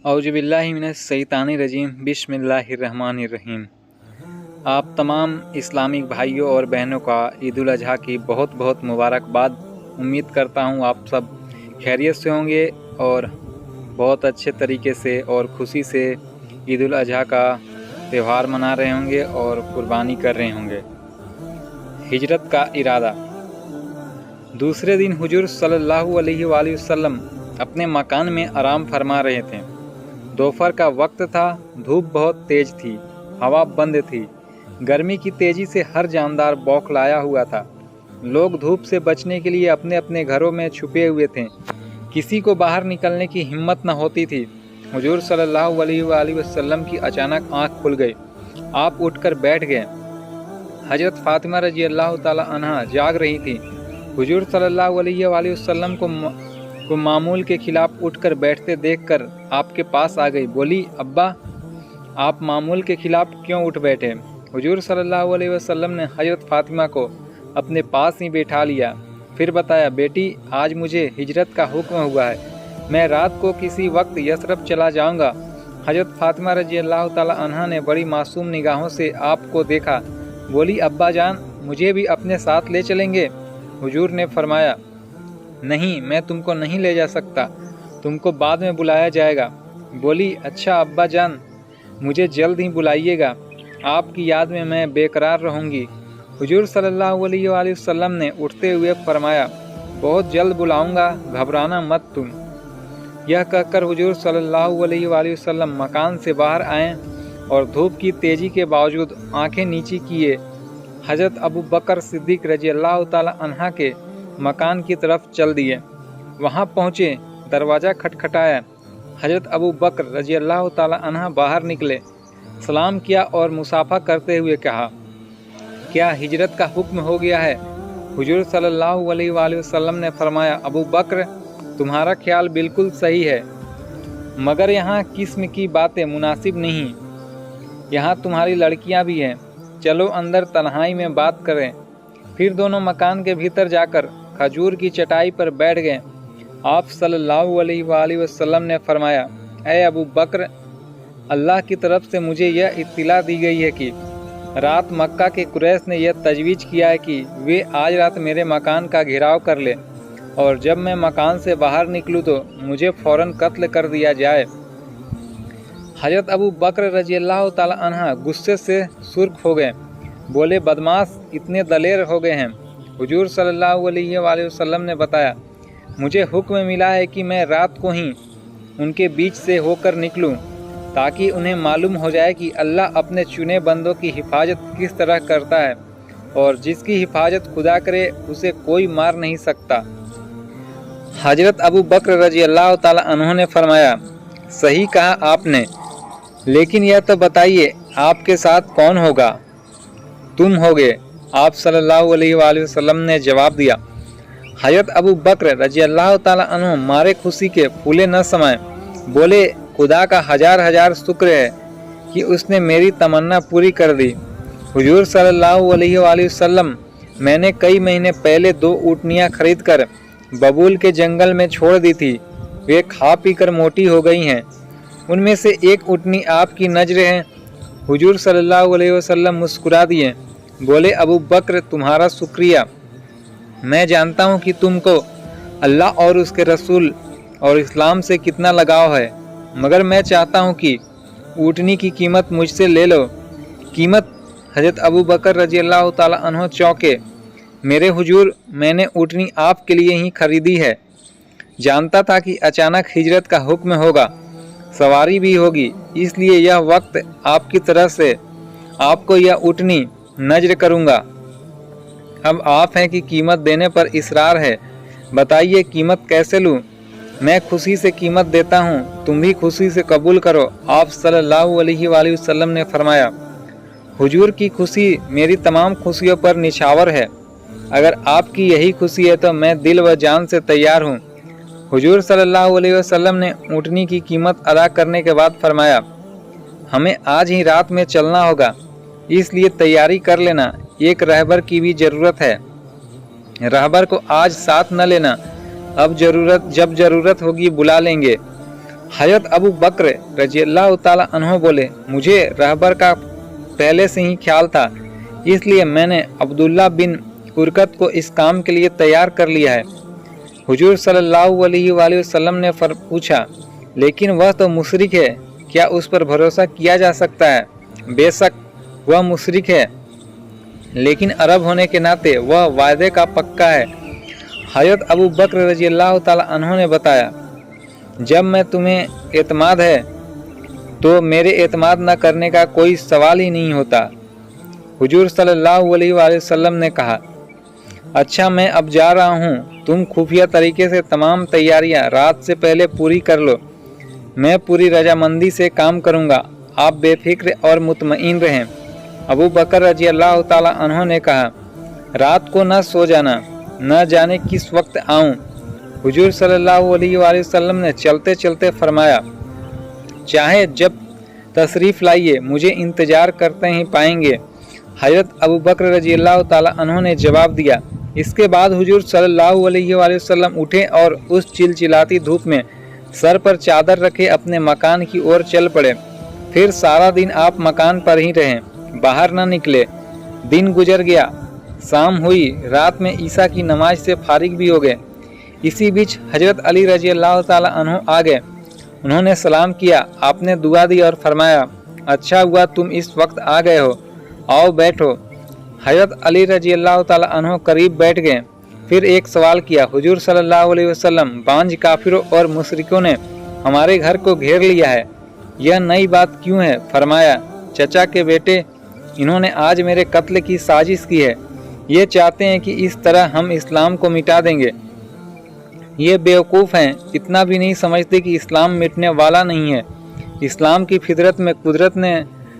औज़ुबिल्लाहि मिनश्शैतानिर्रजीम बिस्मिल्लाहिर्रहमानिर्रहीम। आप तमाम इस्लामिक भाइयों और बहनों का ईद उल अज़हा की बहुत बहुत मुबारकबाद। उम्मीद करता हूँ आप सब खैरियत से होंगे और बहुत अच्छे तरीके से और खुशी से ईद उल अज़हा का त्यौहार मना रहे होंगे और कुर्बानी कर रहे होंगे। हिजरत का इरादा। दूसरे दिन हुजूर सल्लल्लाहु अलैहि वसल्लम अपने मकान में आराम फरमा रहे थे। दोपहर का वक्त था, धूप बहुत तेज थी, हवा बंद थी। गर्मी की तेजी से हर जानदार बौखलाया हुआ था। लोग धूप से बचने के लिए अपने अपने घरों में छुपे हुए थे। किसी को बाहर निकलने की हिम्मत न होती थी। हुजूर सल्लल्लाहु अलैहि वसल्लम की अचानक आंख खुल गई। आप उठकर बैठ गए। हजरत फातिमा रजी अल्लाह ताला अन्हा जाग रही थी। हुजूर सल्लल्लाहु अलैहि वसल्लम को मामूल के खिलाफ उठकर बैठते देखकर आपके पास आ गई। बोली, अब्बा, आप मामूल के खिलाफ क्यों उठ बैठे? हुजूर सल्लल्लाहु अलैहि वसल्लम ने हजरत फातिमा को अपने पास ही बैठा लिया। फिर बताया, बेटी, आज मुझे हिजरत का हुक्म हुआ है। मैं रात को किसी वक्त यसरब चला जाऊंगा। हजरत फातिमा रजी अल्लाह ताला अन्हा ने बड़ी मासूम निगाहों से आपको देखा। बोली, अब्बा जान, मुझे भी अपने साथ ले चलेंगे? हुजूर ने फरमाया, नहीं, मैं तुमको नहीं ले जा सकता, तुमको बाद में बुलाया जाएगा। बोली, अच्छा अब्बा जान, मुझे जल्द ही बुलाइएगा, आपकी याद में मैं बेकरार रहूँगी। हुजूर सल्लल्लाहु अलैहि वसल्लम ने उठते हुए फरमाया, बहुत जल्द बुलाऊंगा, घबराना मत तुम। यह कहकर हुजूर सल्लल्लाहु अलैहि वसल्लम मकान से बाहर आए और धूप की तेज़ी के बावजूद आंखें नीची किए हजरत अबू बकर सिद्दीक रजी अल्लाह ताला अन्हा के मकान की तरफ चल दिए। वहां पहुंचे, दरवाज़ा खटखटाया। हजरत अबू बकर रजी अल्लाह ताला अन्हा बाहर निकले, सलाम किया और मुसाफा करते हुए कहा, क्या हिजरत का हुक्म हो गया है? हुजूर सल्लल्लाहु अलैहि वसल्लम ने फरमाया, अबू बकर, तुम्हारा ख्याल बिल्कुल सही है, मगर यहाँ किस्म की बातें मुनासिब नहीं। यहाँ तुम्हारी लड़कियाँ भी हैं, चलो अंदर तन्हाई में बात करें। फिर दोनों मकान के भीतर जाकर खजूर की चटाई पर बैठ गए। आप सल्लल्लाहु अलैहि वसल्लम ने फरमाया, ऐ अबू बकर, अल्लाह की तरफ से मुझे यह इत्तिला दी गई है कि रात मक्का के कुरैश ने यह तजवीज़ किया है कि वे आज रात मेरे मकान का घेराव कर ले और जब मैं मकान से बाहर निकलूँ तो मुझे फ़ौरन कत्ल कर दिया जाए। हजरत अबू बकर रजी अल्लाह ताला अन्हा गुस्से से सुर्ख हो गए। बोले, बदमाश, इतने दलेर हो गए हैं। हुजूर सल्लल्लाहु अलैहि वसल्लम ने बताया, मुझे हुक्म मिला है कि मैं रात को ही उनके बीच से होकर निकलूं, ताकि उन्हें मालूम हो जाए कि अल्लाह अपने चुने बंदों की हिफाजत किस तरह करता है और जिसकी हिफाजत खुदा करे उसे कोई मार नहीं सकता। हजरत अबू बकर रजी अल्लाह ताला अन्हों ने फरमाया, सही कहा आपने, लेकिन यह तो बताइए, आपके साथ कौन होगा? तुम होगे, आप सल्लल्लाहु अलैहि वसल्लम ने जवाब दिया। हजरत अबू बकर रजी अल्लाह ताला अन्हु मारे खुशी के फूले न समाए। बोले, खुदा का हजार हजार शुक्र है कि उसने मेरी तमन्ना पूरी कर दी। हुजूर सल्लल्लाहु अलैहि वसल्लम, मैंने कई महीने पहले 2 ऊँटनियाँ खरीद कर बबूल के जंगल में छोड़ दी थी। वे खा पी कर मोटी हो गई हैं। उनमें से एक ऊँटनी आपकी नजर है। हुजूर सल्लल्लाहु अलैहि वसल्लम मुस्कुरा दिए। बोले, अबू बकर, तुम्हारा शुक्रिया। मैं जानता हूँ कि तुमको अल्लाह और उसके रसूल और इस्लाम से कितना लगाव है, मगर मैं चाहता हूँ कि ऊँटनी की कीमत मुझसे ले लो। कीमत? हजरत अबू बकर रजी अल्लाह ताला अन्हो चौंके। मेरे हुजूर, मैंने ऊँटनी आपके लिए ही खरीदी है। जानता था कि अचानक हिजरत का हुक्म होगा, सवारी भी होगी, इसलिए यह वक्त आपकी तरफ से आपको यह ऊँटनी नजर करूँगा। अब आप हैं कि कीमत देने पर इसरार है, बताइए कीमत कैसे लूँ? मैं खुशी से कीमत देता हूँ, तुम भी खुशी से कबूल करो। आप सल्लल्लाहु अलैहि वसल्लम ने फरमाया, हुजूर की खुशी मेरी तमाम खुशियों पर निछावर है। अगर आपकी यही खुशी है तो मैं दिल व जान से तैयार हूँ। हुजूर सल्लल्लाहु अलैहि वसल्लम ने ऊँटनी की कीमत अदा करने के बाद फरमाया, हमें आज ही रात में चलना होगा, इसलिए तैयारी कर लेना। एक रहबर की भी ज़रूरत है। रहबर को आज साथ न लेना, जब ज़रूरत होगी बुला लेंगे। हज़रत अबू बकर रज़ियल्लाहु ताला अन्हु बोले, मुझे रहबर का पहले से ही ख्याल था, इसलिए मैंने अब्दुल्ला बिन उरकत को इस काम के लिए तैयार कर लिया है। हुजूर सल्लल्लाहु अलैहि वसल्लम ने पूछा, लेकिन वह तो मुशरिक है, क्या उस पर भरोसा किया जा सकता है? बेशक वह मुशरिक है, लेकिन अरब होने के नाते वह वायदे का पक्का है। हज़रत अबू बकर रज़ियल्लाहु ताला अन्हु ने बताया, जब मैं तुम्हें एतमाद है तो मेरे एतमाद न करने का कोई सवाल ही नहीं होता। हुजूर सल्लल्लाहु अलैहि वसल्लम ने कहा, अच्छा मैं अब जा रहा हूँ, तुम खुफिया तरीके से तमाम तैयारियाँ रात से पहले पूरी कर लो। मैं पूरी रजामंदी से काम करूँगा, आप बेफिक्र और मुतमईन रहें। अबू बकर रज़ियल्लाहु ताला अन्हु ने कहा, रात को न सो जाना, न जाने किस वक्त आऊँ। हुजूर सल्लल्लाहु अलैहि वसल्लम ने चलते चलते फरमाया, चाहे जब तशरीफ़ लाइए, मुझे इंतज़ार करते ही पाएंगे। हज़रत अबू बकर रज़ियल्लाहु ताला अन्हु ने जवाब दिया। इसके बाद हुजूर सल्लल्लाहु अलैहि वसल्लम उठे और उस चिलचिलाती धूप में सर पर चादर रखे अपने मकान की ओर चल पड़े। फिर सारा दिन आप मकान पर ही रहें, बाहर न निकले। दिन गुजर गया, शाम हुई, रात में ईशा की नमाज से फारिग भी हो गए। इसी बीच हज़रत अली रज़ियल्लाहु ताला अन्हु आ गए। उन्होंने सलाम किया, आपने दुआ दी और फरमाया, अच्छा हुआ तुम इस वक्त आ गए हो, आओ बैठो। हज़रत अली रज़ियल्लाहु ताला अन्हु करीब बैठ गए। फिर एक सवाल किया, हुजूर सल्लल्लाहु अलैहि वसल्लम, बांझ काफिरों और मुशरिकों ने हमारे घर को घेर लिया है, यह नई बात क्यों है? फरमाया, चचा के बेटे, इन्होंने आज मेरे कत्ल की साजिश की है। ये चाहते हैं कि इस तरह हम इस्लाम को मिटा देंगे। ये बेवकूफ़ हैं, इतना भी नहीं समझते कि इस्लाम मिटने वाला नहीं है। इस्लाम की फितरत में कुदरत ने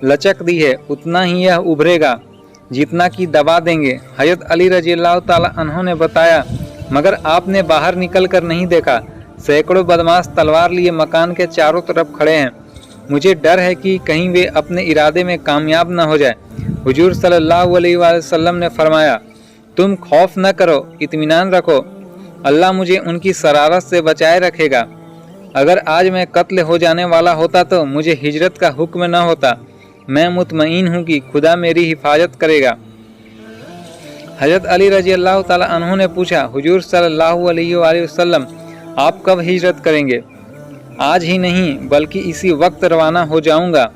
लचक दी है, उतना ही यह उभरेगा जितना कि दबा देंगे। हज़रत अली रज़ियल्लाहु ताला अन्हु ने बताया, मगर आपने बाहर निकल कर नहीं देखा, सैकड़ों बदमाश तलवार लिए मकान के चारों तरफ खड़े हैं। मुझे डर है कि कहीं वे अपने इरादे में कामयाब न हो जाए। हुजूर सल्लल्लाहु अलैहि वसल्लम ने फरमाया, तुम खौफ न करो, इत्मीनान रखो, अल्लाह मुझे उनकी शरारत से बचाए रखेगा। अगर आज मैं कत्ल हो जाने वाला होता तो मुझे हिजरत का हुक्म न होता। मैं मुतमईन हूँ कि खुदा मेरी हिफाजत करेगा। हज़रत अली रज़ियल्लाहु ताला अन्हु ने पूछा, हुजूर सल्लल्लाहु अलैहि वसल्लम, आप कब हिजरत करेंगे? आज ही नहीं बल्कि इसी वक्त रवाना हो जाऊंगा।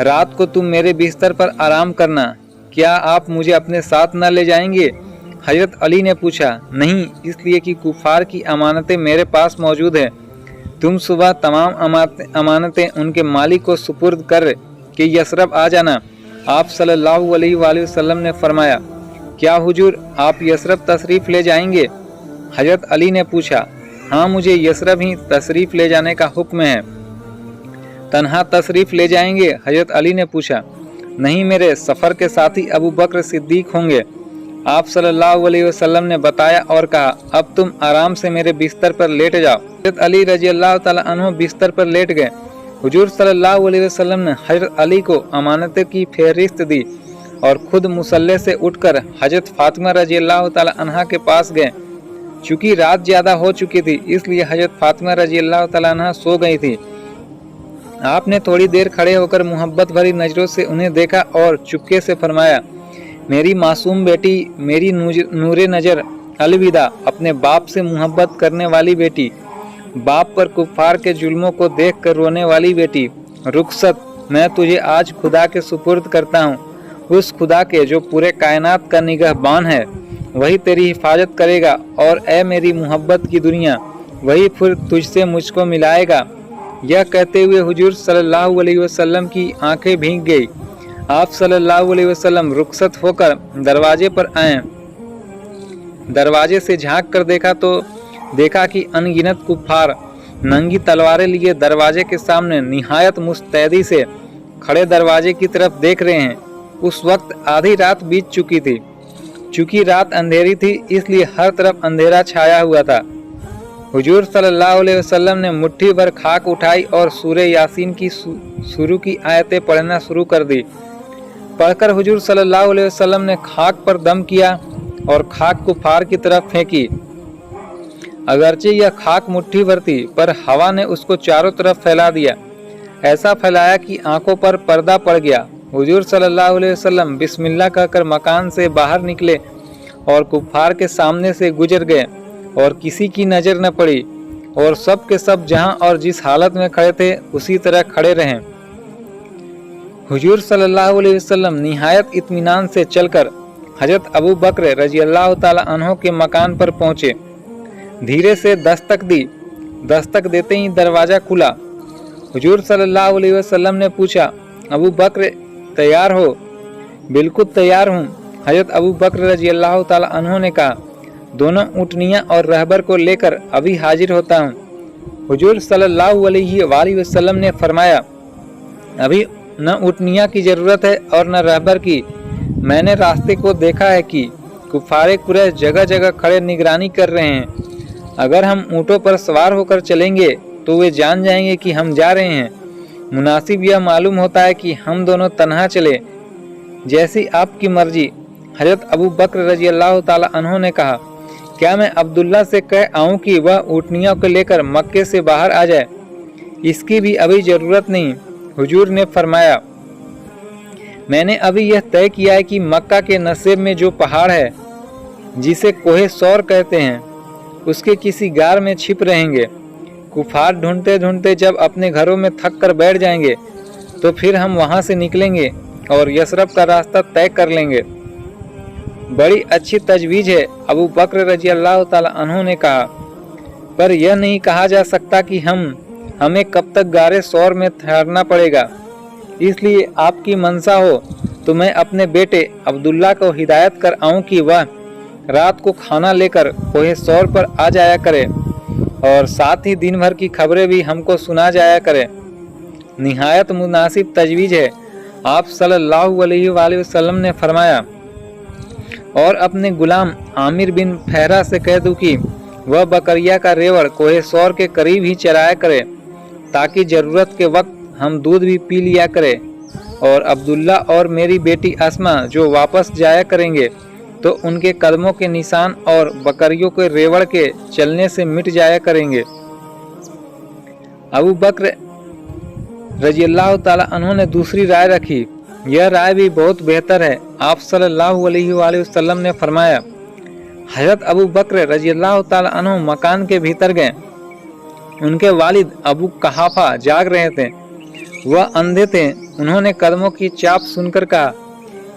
रात को तुम मेरे बिस्तर पर आराम करना। क्या आप मुझे अपने साथ न ले जाएंगे? हज़रत अली ने पूछा, नहीं, इसलिए कि कुफार की अमानतें मेरे पास मौजूद हैं। तुम सुबह तमाम अमानतें उनके मालिक को सुपुर्द कर कि यसरब आ जाना। आप सल्लल्लाहु अलैहि वसल्लम ने फरमाया, क्या हुजूर आप यसरब तशरीफ़ ले जाएंगे? हज़रत अली ने पूछा, हाँ, मुझे यसरब ही तशरीफ़ ले जाने का हुक्म है। तन्हा तशरीफ़ ले जाएंगे? हज़रत अली ने पूछा, नहीं, मेरे सफ़र के साथी अबू बकर सिद्दीक होंगे। आप सल्लल्लाहु अलैहि वसल्लम ने बताया और कहा, अब तुम आराम से मेरे बिस्तर पर लेट जाओ। हज़रत अली रज़ियल्लाहु ताला अन्हु बिस्तर पर लेट गए। हुजूर सल्लल्लाहु अलैहि वसल्लम ने हज़रत अली को अमानतों की फहरिस्त दी और खुद मुसल्ले से उठकर हज़रत फातिमा रज़ियल्लाहु ताला अन्हा के पास गए। चूँकि रात ज़्यादा हो चुकी थी, इसलिए हज़रत फातिमा रज़ियल्लाहु ताला अन्हा सो गई थी। आपने थोड़ी देर खड़े होकर मोहब्बत भरी नज़रों से उन्हें देखा और चुपके से फरमाया, मेरी मासूम बेटी, मेरी नूरे नज़र, अलविदा। अपने बाप से मोहब्बत करने वाली बेटी, बाप पर कुफ्फार के जुल्मों को देख कर रोने वाली बेटी, रुखसत, मैं तुझे आज खुदा के सुपुर्द करता हूँ। उस खुदा के जो पूरे कायनात का निगहबान है, वही तेरी हिफाजत करेगा, और ए मेरी मोहब्बत की दुनिया, वही फिर तुझसे मुझको मिलाएगा। यह कहते हुए हुजूर सल्लल्लाहु अलैहि वसल्लम की आंखें भीग गई। आप सल्लल्लाहु अलैहि वसल्लम रुखसत होकर दरवाजे पर आए। दरवाजे से झांक कर देखा कि अनगिनत कुफ्फार नंगी तलवारें लिए दरवाजे के सामने निहायत मुस्तैदी से खड़े दरवाजे की तरफ देख रहे हैं। उस वक्त आधी रात बीत चुकी थी। चूँकि रात अंधेरी थी, इसलिए हर तरफ अंधेरा छाया हुआ था। हुजूर सल्लल्लाहु अलैहि वसल्लम ने मुट्ठी भर खाक उठाई और सूरे यासीन की शुरू की आयतें पढ़ना शुरू कर दी। पढ़कर हुजूर सल्लल्लाहु अलैहि वसल्लम ने खाक पर दम किया और खाक कुफार की तरफ फेंकी। अगरचे यह खाक मुट्ठी भर थी, पर हवा ने उसको चारों तरफ फैला दिया। ऐसा फैलाया कि आंखों पर पर्दा पड़ गया। हुजूर सल्लल्लाहु अलैहि वसल्लम बिस्मिल्लाह कहकर मकान से बाहर निकले और कुफ्फार के सामने से गुजर गए और किसी की नज़र न पड़ी और सब के सब जहां और जिस हालत में खड़े थे उसी तरह खड़े रहें। हुजूर सल्लल्लाहु अलैहि वसल्लम निहायत इत्मीनान से चलकर हजरत अबू बकर रज़ियल्लाहु ताला अन्हो के मकान पर पहुँचे। धीरे से दस्तक दी। दस्तक देते ही दरवाज़ा खुला। हुजूर सल्लल्लाहु अलैहि वसल्लम ने पूछा, अबू बकर तैयार हो? बिल्कुल तैयार हूँ। हजरत अबू बकर रज़ियल्लाहु ताला अन्हो ने कहा, दोनों ऊँटनियाँ और रहबर को लेकर अभी हाजिर होता हूँ। हुजूर सल्लल्लाहु अलैहि वसल्लम ने फरमाया, अभी न ऊँटनियाँ की ज़रूरत है और न रहबर की। मैंने रास्ते को देखा है कि कुफ़ारे कुरैश जगह जगह खड़े निगरानी कर रहे हैं। अगर हम ऊँटों पर सवार होकर चलेंगे तो वे जान जाएंगे कि हम जा रहे हैं। मुनासिब यह मालूम होता है कि हम दोनों तन्हा चले। जैसी आपकी मर्जी। हजरत अबू बकर रज़ियल्लाहु ताला अन्हो ने कहा, क्या मैं अब्दुल्ला से कह आऊँ कि वह ऊँटनियों को लेकर मक्के से बाहर आ जाए? इसकी भी अभी ज़रूरत नहीं। हुजूर ने फरमाया, मैंने अभी यह तय किया है कि मक्का के नसेब में जो पहाड़ है जिसे कोहे सौर कहते हैं, उसके किसी गार में छिप रहेंगे। कुफार ढूंढते ढूंढते जब अपने घरों में थक कर बैठ जाएंगे तो फिर हम वहां से निकलेंगे और यसरब का रास्ता तय कर लेंगे। बड़ी अच्छी तजवीज़ है, अबू बकर रज़ियल्लाहु ताला अन्हु ने कहा, पर यह नहीं कहा जा सकता कि हमें कब तक गारे सौर में ठहरना पड़ेगा। इसलिए आपकी मनसा हो तो मैं अपने बेटे अब्दुल्ला को हिदायत कर आऊँ कि वह रात को खाना लेकर कोहे सौर पर आ जाया करे और साथ ही दिन भर की खबरें भी हमको सुना जाया करे। निहायत मुनासिब तजवीज़ है। आप सल्लल्लाहु अलैहि वसल्लम ने फरमाया, और अपने गुलाम आमिर बिन फहरा से कह दूँ कि वह बकरिया का रेवड़ कोहे सौर के करीब ही चराया करे, ताकि ज़रूरत के वक्त हम दूध भी पी लिया करें। और अब्दुल्ला और मेरी बेटी अस्मा जो वापस जाया करेंगे तो उनके कदमों के निशान और बकरियों के रेवड़ के चलने से मिट जाया करेंगे। अबू बकर रज़ियल्लाहु ताला अन्हु ने दूसरी राय रखी। यह राय भी बहुत बेहतर है। आप सल्लल्लाहु अलैहि वसल्लम ने फरमाया। हज़रत अबू बकर रज़ियल्लाहु ताला अन्हु मकान के भीतर गए। उनके वालिद अबू कहाफा जाग रहे थे। वह अंधे थे। उन्होंने कदमों की चाप सुनकर कहा,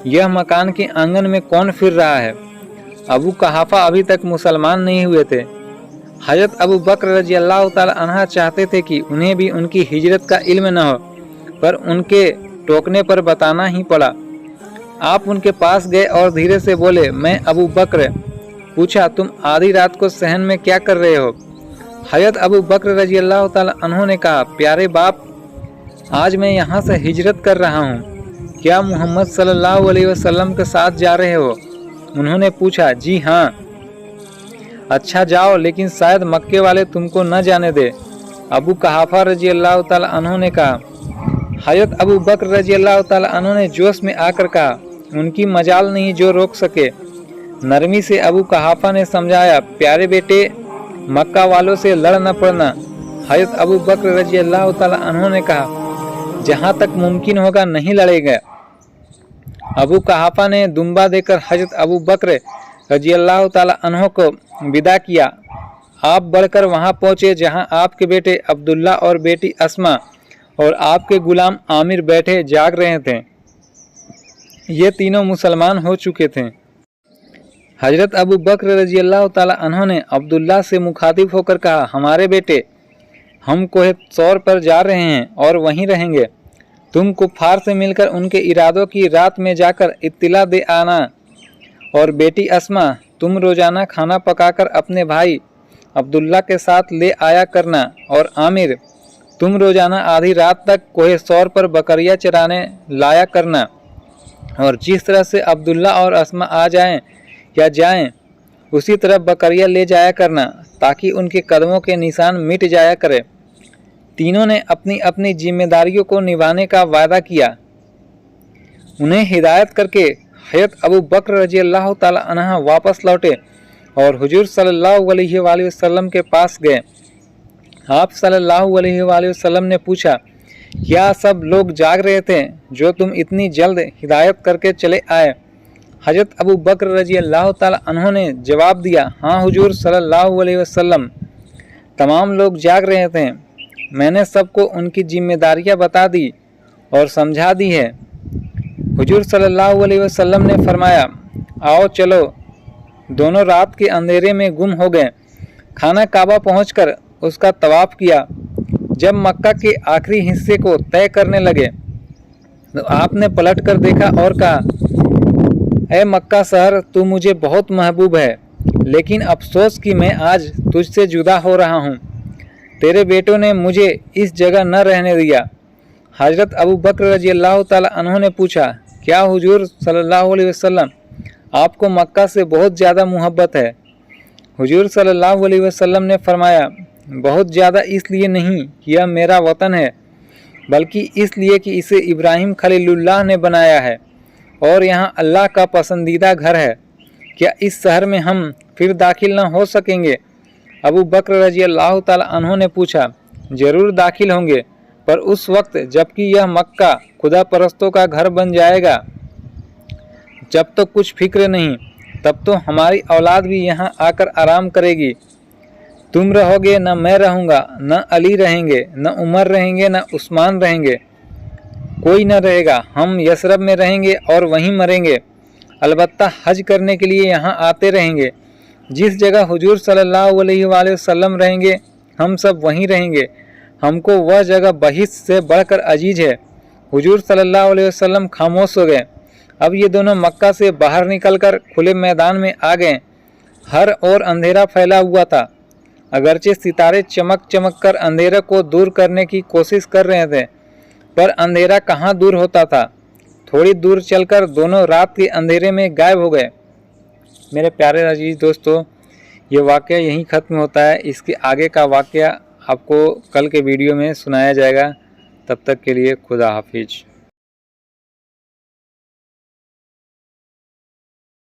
यह मकान के आंगन में कौन फिर रहा है? अबू कहाफा अभी तक मुसलमान नहीं हुए थे। हज़रत अबू बकर रज़ियल्लाहु ताला अन्हा चाहते थे कि उन्हें भी उनकी हिजरत का इल्म न हो, पर उनके टोकने पर बताना ही पड़ा। आप उनके पास गए और धीरे से बोले, मैं अबू बकर। पूछा, तुम आधी रात को सहन में क्या कर रहे हो? हज़रत अबू बकर रज़ियल्लाहु ताला अन्हु ने कहा, प्यारे बाप, आज मैं यहाँ से हिजरत कर रहा हूँ। क्या मोहम्मद सल्लल्लाहु अलैहि वसल्लम के साथ जा रहे हो? उन्होंने पूछा, जी हाँ। अच्छा जाओ, लेकिन शायद मक्के वाले तुमको न जाने दे। अबू कहाफा रज़ियल्लाहु ताला अन्हु ने कहा। हज़रत अबू बकर रज़ियल्लाहु ताला अन्हु ने जोश में आकर कहा, उनकी मजाल नहीं जो रोक सके। नरमी से अबू कहाफा ने समझाया, प्यारे बेटे, मक्का वालों से लड़ न पड़ना। हज़रत अबू बकर रज़ियल्लाहु ताला अन्हु ने कहा, जहाँ तक मुमकिन होगा नहीं लड़ेगा। अबू कहाफा ने दुम्बा देकर हज़रत अबू बकर रज़ियल्लाहु ताला अन्हु को विदा किया। आप बढ़कर वहाँ पहुँचे जहाँ आपके बेटे अब्दुल्ला और बेटी अस्मा और आपके गुलाम आमिर बैठे जाग रहे थे। ये तीनों मुसलमान हो चुके थे। हज़रत अबू बकर रज़ियल्लाहु ताला अन्हु ने अब्दुल्ला से मुखातिब होकर कहा, हमारे बेटे, हम कोहे सौर पर जा रहे हैं और वहीं रहेंगे। तुम कुफ्फार से मिलकर उनके इरादों की रात में जाकर इत्तिला दे आना। और बेटी अस्मा, तुम रोज़ाना खाना पकाकर अपने भाई अब्दुल्ला के साथ ले आया करना। और आमिर, तुम रोज़ाना आधी रात तक कोहे सौर पर बकरियाँ चराने लाया करना। और जिस तरह से अब्दुल्ला और अस्मा आ जाएं या जाएं, उसी तरह बकरियाँ ले जाया करना, ताकि उनके कदमों के निशान मिट जाया करे। तीनों ने अपनी अपनी जिम्मेदारियों को निभाने का वादा किया। उन्हें हिदायत करके हज़रत अबू बकर रज़ियल्लाहु ताला अन्हु वापस लौटे और हुजूर सल्लल्लाहु अलैहि वसल्लम के पास गए। आप सल्लल्लाहु अलैहि वसल्लम ने पूछा, क्या सब लोग जाग रहे थे जो तुम इतनी जल्द हिदायत करके चले आए? हजरत अबू बकर रजी अल्लाह ताला अन्हु ने जवाब दिया, हाँ हुजूर सल्लल्लाहु अलैहि वसल्लम, तमाम लोग जाग रहे थे। मैंने सबको उनकी जिम्मेदारियां बता दी और समझा दी है। हुजूर सल्लल्लाहु अलैहि वसल्लम ने फरमाया, आओ चलो। दोनों रात के अंधेरे में गुम हो गए। खाना काबा पहुंचकर उसका तवाफ किया। जब मक्का के आखिरी हिस्से को तय करने लगे तो आपने पलट कर देखा और कहा, ऐ मक्का शहर, तू मुझे बहुत महबूब है, लेकिन अफसोस कि मैं आज तुझसे जुदा हो रहा हूँ। तेरे बेटों ने मुझे इस जगह न रहने दिया। हजरत अबू बकर रजी अल्लाह ताला अन्हु ने पूछा, क्या हुजूर सल्लल्लाहु अलैहि वसल्लम, आपको मक्का से बहुत ज़्यादा मोहब्बत है? हुजूर सल्लल्लाहु अलैहि वसल्लम ने फरमाया, बहुत ज़्यादा इसलिए नहीं कि यह मेरा वतन है, बल्कि इसलिए कि इसे इब्राहिम खलीलुल्लाह ने बनाया है और यहाँ अल्लाह का पसंदीदा घर है। क्या इस शहर में हम फिर दाखिल न हो सकेंगे? अबू बकर रजी अल्लाह ताला अन्हु ने पूछा, ज़रूर दाखिल होंगे, पर उस वक्त जबकि यह मक्का खुदा परस्तों का घर बन जाएगा। जब तो कुछ फिक्र नहीं, तब तो हमारी औलाद भी यहाँ आकर आराम करेगी। तुम रहोगे, न मैं रहूँगा, न अली रहेंगे, न उमर रहेंगे, न उस्मान रहेंगे, कोई न रहेगा। हम यसरब में रहेंगे और वहीं मरेंगे। अलबत्ता हज करने के लिए यहाँ आते रहेंगे। जिस जगह हुजूर सल्लल्लाहु अलैहि वसल्लम रहेंगे, हम सब वहीं रहेंगे। हमको वह जगह बहिश्त से बढ़कर अजीज है। हुजूर सल्लल्लाहु अलैहि वसल्लम खामोश हो गए। अब ये दोनों मक्का से बाहर निकलकर खुले मैदान में आ गए। हर ओर अंधेरा फैला हुआ था। अगरचे सितारे चमक चमक कर अंधेरे को दूर करने की कोशिश कर रहे थे, पर अंधेरा कहाँ दूर होता था। थोड़ी दूर चलकर दोनों रात के अंधेरे में गायब हो गए। मेरे प्यारे अजीज दोस्तों, ये वाक़या यहीं ख़त्म होता है। इसके आगे का वाक़या आपको कल के वीडियो में सुनाया जाएगा। तब तक के लिए खुदा हाफिज।